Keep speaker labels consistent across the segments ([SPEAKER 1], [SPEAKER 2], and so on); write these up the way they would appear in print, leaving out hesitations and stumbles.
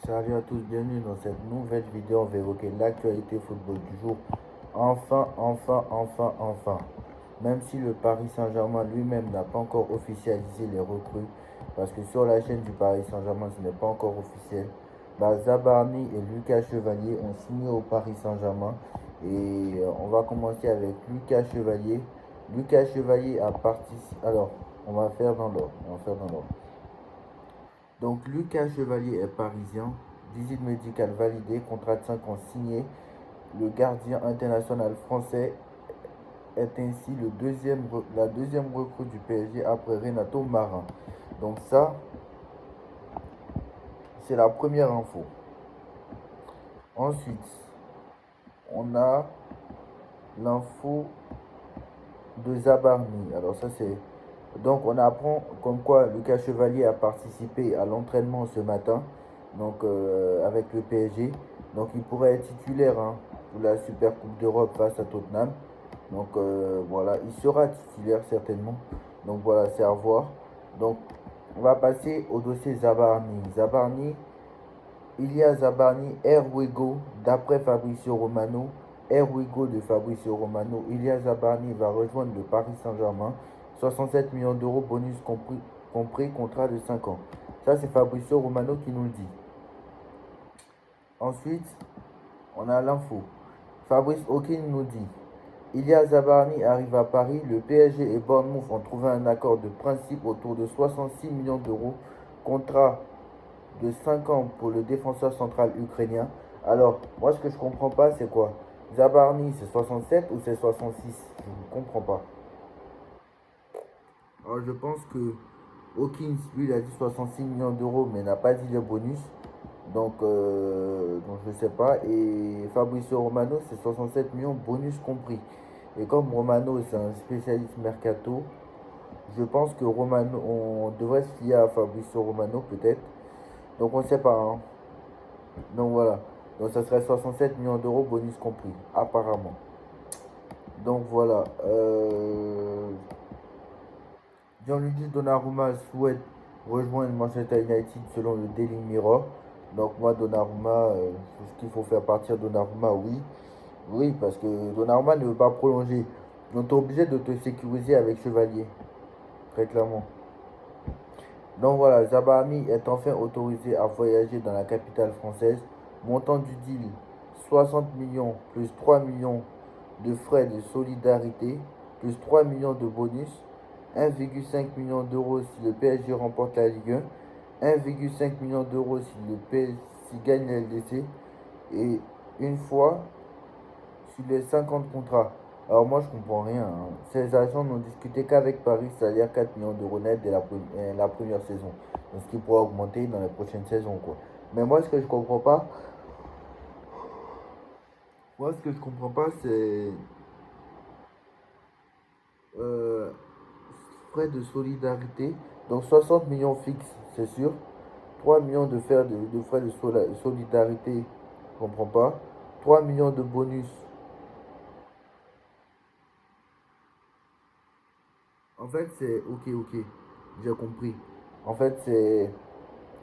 [SPEAKER 1] Salut à tous, bienvenue dans cette nouvelle vidéo. On va évoquer l'actualité football du jour. Enfin. Même si le Paris Saint-Germain lui-même n'a pas encore officialisé les recrues, parce que sur la chaîne du Paris Saint-Germain, ce n'est pas encore officiel, Zabarni et Lucas Chevalier ont signé au Paris Saint-Germain. Et on va commencer avec Lucas Chevalier. Lucas Chevalier a participé. Alors, on va faire dans l'ordre. Donc Lucas Chevalier est parisien, visite médicale validée, contrat de 5 ans signé. Le gardien international français est ainsi la deuxième recrue du PSG après Renato Marin. Donc ça, c'est la première info. Ensuite, on a l'info de Zabarni. Alors ça c'est... Donc on apprend comme quoi Lucas Chevalier a participé à l'entraînement ce matin, donc avec le PSG. Donc il pourrait être titulaire pour la Super Coupe d'Europe face à Tottenham. Donc voilà, il sera titulaire certainement. Donc voilà, c'est à voir. Donc on va passer au dossier Zabarni. Ilia Zabarni, Erwego, d'après Fabrizio Romano. Erwego de Fabrizio Romano. Ilia Zabarni va rejoindre le Paris Saint-Germain. 67 millions d'euros, bonus compris, contrat de 5 ans. Ça, c'est Fabrizio Romano qui nous le dit. Ensuite, on a l'info. Fabrice Hawkin nous dit: Ilia Zabarni arrive à Paris. Le PSG et Bournemouth ont trouvé un accord de principe autour de 66 millions d'euros. Contrat de 5 ans pour le défenseur central ukrainien. Alors, moi, ce que je comprends pas, c'est quoi? Zabarni, c'est 67 ou c'est 66? Je ne comprends pas. Alors, je pense que Hawkins, lui, il a dit 66 millions d'euros, mais n'a pas dit le bonus. Donc je ne sais pas. Et Fabrizio Romano, c'est 67 millions, bonus compris. Et comme Romano, c'est un spécialiste mercato, je pense que Romano, on devrait se fier à Fabrizio Romano, peut-être. Donc on ne sait pas. Donc voilà. Donc ça serait 67 millions d'euros, bonus compris, apparemment. Donc voilà. Gianluigi Donnarumma souhaite rejoindre Manchester United selon le Daily Mirror. Donc moi, Donnarumma, ce qu'il faut faire partir Donnarumma, oui. Oui, parce que Donnarumma ne veut pas prolonger. Donc tu es obligé de te sécuriser avec Chevalier, très clairement. Donc voilà, Zabarni est enfin autorisé à voyager dans la capitale française. Montant du deal, 60 millions plus 3 millions de frais de solidarité, plus 3 millions de bonus, 1,5 million d'euros si le PSG remporte la Ligue 1, 1,5 million d'euros si le PSG gagne la LDC, et une fois sur les 50 contrats. Alors moi je comprends rien. Ces agents n'ont discuté qu'avec Paris, c'est-à-dire 4 millions d'euros net dès la première saison. Donc ce qui pourra augmenter dans les prochaines saisons, quoi. Mais moi ce que je comprends pas, c'est euh, frais de solidarité. Donc 60 millions fixes, c'est sûr. 3 millions de frais de solidarité, je comprends pas. 3 millions de bonus. En fait, c'est ok, j'ai compris. En fait, c'est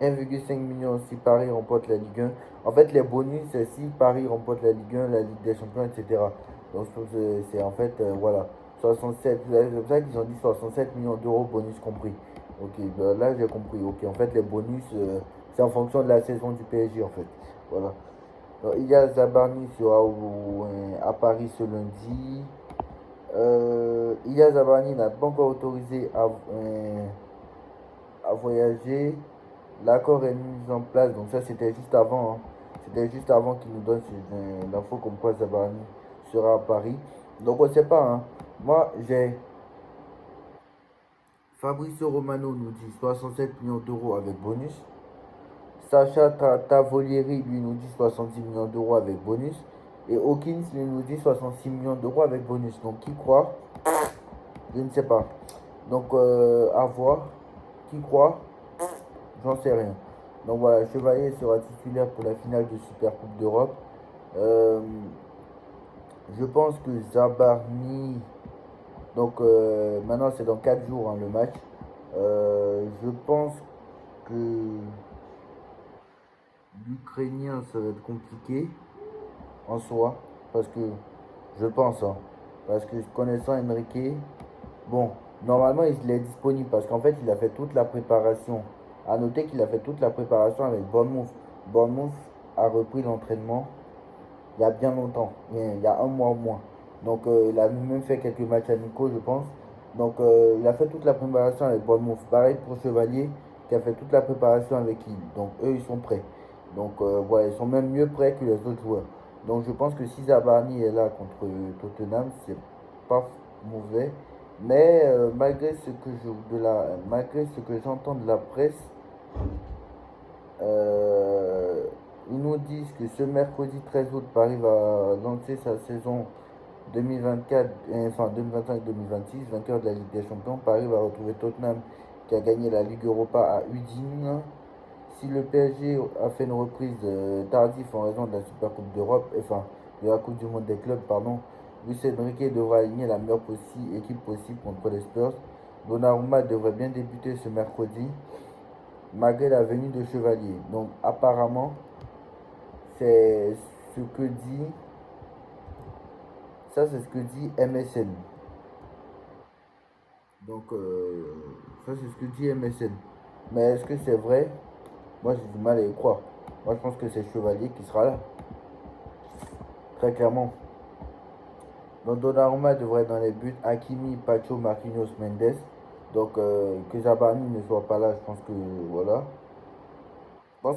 [SPEAKER 1] 1,5 million si Paris remporte la Ligue 1. En fait, les bonus, c'est si Paris remporte la Ligue 1, la Ligue des Champions, etc. Donc, c'est en fait, voilà, 67. C'est pour ça qu'ils ont dit 67 millions d'euros, bonus compris. Ok, ben là, j'ai compris. Ok, en fait, les bonus, c'est en fonction de la saison du PSG, en fait. Voilà. Donc, Ilya Zabarni sera à Paris ce lundi. Ilya Zabarni n'a pas encore autorisé à voyager. L'accord est mis en place, donc ça c'était juste avant. C'était juste avant qu'il nous donne l'info comme quoi Zabarni sera à Paris. Donc on ne sait pas. Moi j'ai Fabrizio Romano nous dit 67 millions d'euros avec bonus. Sacha Tavolieri lui nous dit 70 millions d'euros avec bonus. Et Hawkins lui nous dit 66 millions d'euros avec bonus. Donc qui croire? Je ne sais pas. Donc à voir. Qui croire? J'en sais rien. Donc voilà, Chevalier sera titulaire pour la finale de Super Coupe d'Europe. Euh, je pense que Zabarni. Donc maintenant c'est dans 4 jours le match. Je pense que ukrainien, ça va être compliqué en soi. Parce que, je pense, hein, parce que connaissant Enrique, bon, normalement il est disponible parce qu'en fait il a fait toute la préparation. À noter qu'il a fait toute la préparation avec Bournemouth. Bournemouth a repris l'entraînement il y a bien longtemps, il y a un mois au moins. Donc il a même fait quelques matchs amicaux, je pense. Donc il a fait toute la préparation avec Bournemouth. Pareil pour Chevalier, qui a fait toute la préparation avec Lille. Donc eux, ils sont prêts. Donc voilà, ils sont même mieux prêts que les autres joueurs. Donc je pense que si Zabarni est là contre Tottenham, c'est pas mauvais. Mais malgré ce que j'entends de la presse, euh, ils nous disent que ce mercredi 13 août, Paris va lancer sa saison 2024, enfin 2025-2026, vainqueur de la Ligue des Champions. Paris va retrouver Tottenham qui a gagné la Ligue Europa à Udine. Si le PSG a fait une reprise tardive en raison de la Super Coupe d'Europe, enfin de la Coupe du Monde des clubs, pardon, Luis Enrique devra aligner la meilleure équipe possible contre les Spurs. Donnarumma devrait bien débuter ce mercredi, malgré la venue de Chevalier. Donc apparemment, c'est ce que dit, ça c'est ce que dit MSN. Donc ça c'est ce que dit MSN. Mais est-ce que c'est vrai? Moi j'ai du mal à y croire. Moi je pense que c'est Chevalier qui sera là. Très clairement. Donc Donnarumma devrait être dans les buts. Hakimi, Pacho, Marquinhos, Mendes. Donc que Zabarni ne soit pas là, je pense que voilà. Moi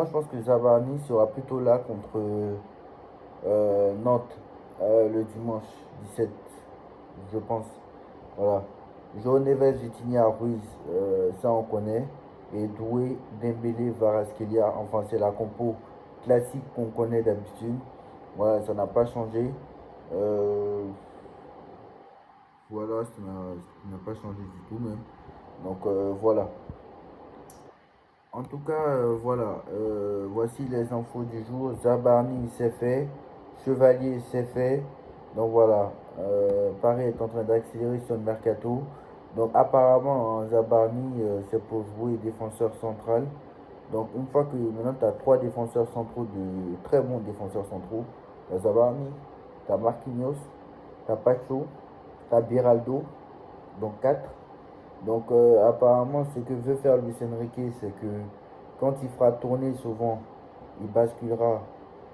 [SPEAKER 1] je pense que Zabarni sera plutôt là contre Nantes le dimanche 17, je pense. Voilà. João Neves, Vitinha, Ruiz, ça on connaît. Et Doué, Dembélé, Varaskelia, enfin c'est la compo classique qu'on connaît d'habitude. Voilà, ça n'a pas changé. Euh, voilà, ça n'a pas changé du tout même. Donc voilà. En tout cas, voilà. Voici les infos du jour. Zabarni c'est fait. Chevalier c'est fait. Donc voilà. Paris est en train d'accélérer sur le mercato. Donc apparemment, hein, Zabarni, c'est pour jouer défenseur central. Donc une fois que maintenant tu as trois défenseurs centraux, de très bons défenseurs centraux, tu as Zabarni, tu as Marquinhos, tu as Pacho, tu as Biraldo, donc 4. Donc apparemment ce que veut faire Luis Enrique, c'est que quand il fera tourner souvent, il basculera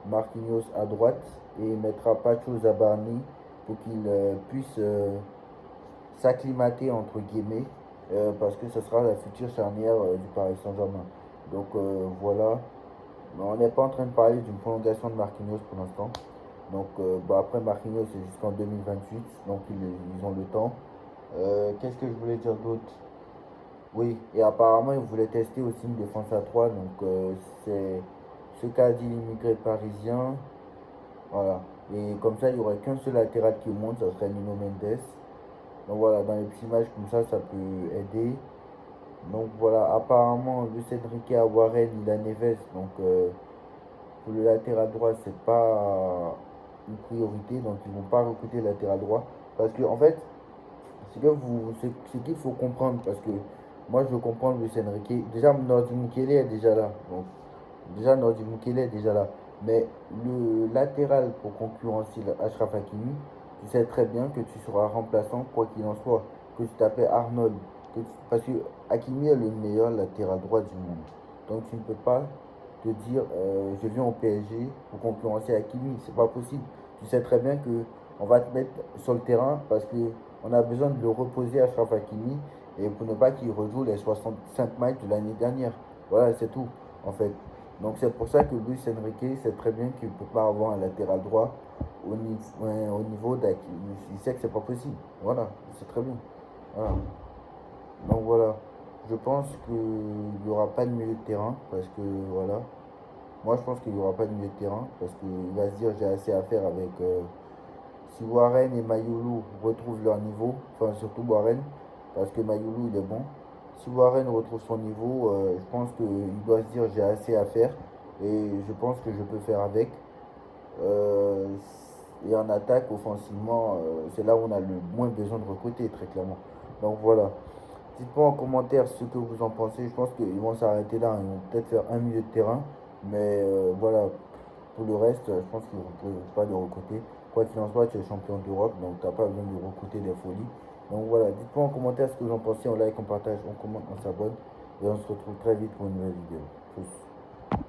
[SPEAKER 1] Marquinhos à droite et il mettra Pacho Zabarni pour qu'il puisse s'acclimater entre guillemets parce que ce sera la future charnière du Paris Saint-Germain. Donc voilà. Mais on n'est pas en train de parler d'une prolongation de Marquinhos pour l'instant. Donc après Marquinhos c'est jusqu'en 2028, donc ils ont le temps. Qu'est-ce que je voulais dire d'autre? Oui, et apparemment ils voulaient tester aussi une défense à 3, donc c'est ce qu'a dit l'immigré parisien. Voilà. Et comme ça, il n'y aurait qu'un seul latéral qui monte, ça serait Nuno Mendes. Donc voilà, dans les petits matchs comme ça peut aider. Donc voilà, apparemment, Luis Enrique a Warren, il a Neves. Donc pour le latéral droit, c'est pas une priorité. Donc ils vont pas recruter le latéral droit. Parce que en fait, ce qu'il faut comprendre, parce que moi je comprends Luis Enrique. Déjà, Nordi Mukele est déjà là. Donc déjà, Nordi Mukele est déjà là. Mais le latéral pour concurrencer Achraf Hakimi, tu sais très bien que tu seras remplaçant quoi qu'il en soit. Que tu t'appelles Arnold. Parce que Hakimi est le meilleur latéral droit du monde. Donc tu ne peux pas te dire je viens au PSG pour concurrencer Hakimi. C'est pas possible. Tu sais très bien que on va te mettre sur le terrain parce que on a besoin de le reposer à Achraf Hakimi et pour ne pas qu'il rejoue les 65 matchs de l'année dernière. Voilà, c'est tout en fait. Donc c'est pour ça que Luis Enrique sait très bien qu'il ne peut pas avoir un latéral droit au niveau d'Hakimi. Il sait que c'est pas possible. Voilà, c'est très bien. Voilà. Donc voilà. Je pense qu'il n'y aura pas de milieu de terrain parce que voilà. Moi je pense qu'il n'y aura pas de milieu de terrain parce qu'il va se dire j'ai assez à faire avec si Warren et Mayulu retrouvent leur niveau, enfin surtout Warren, parce que Mayulu il est bon. Si Warren retrouve son niveau, je pense qu'il doit se dire j'ai assez à faire et je pense que je peux faire avec. Euh, et en attaque, offensivement, c'est là où on a le moins besoin de recruter, très clairement. Donc voilà. Dites-moi en commentaire ce que vous en pensez. Je pense qu'ils vont s'arrêter là. Ils vont peut-être faire un milieu de terrain. Mais voilà, pour le reste, je pense qu'ils ne peuvent pas le recruter. Quoi qu'il en soit, tu es champion d'Europe, donc tu n'as pas besoin de recruter des folies. Donc voilà, dites-moi en commentaire ce que vous en pensez, on like, on partage, on commente, on s'abonne. Et on se retrouve très vite pour une nouvelle vidéo. Tchuss.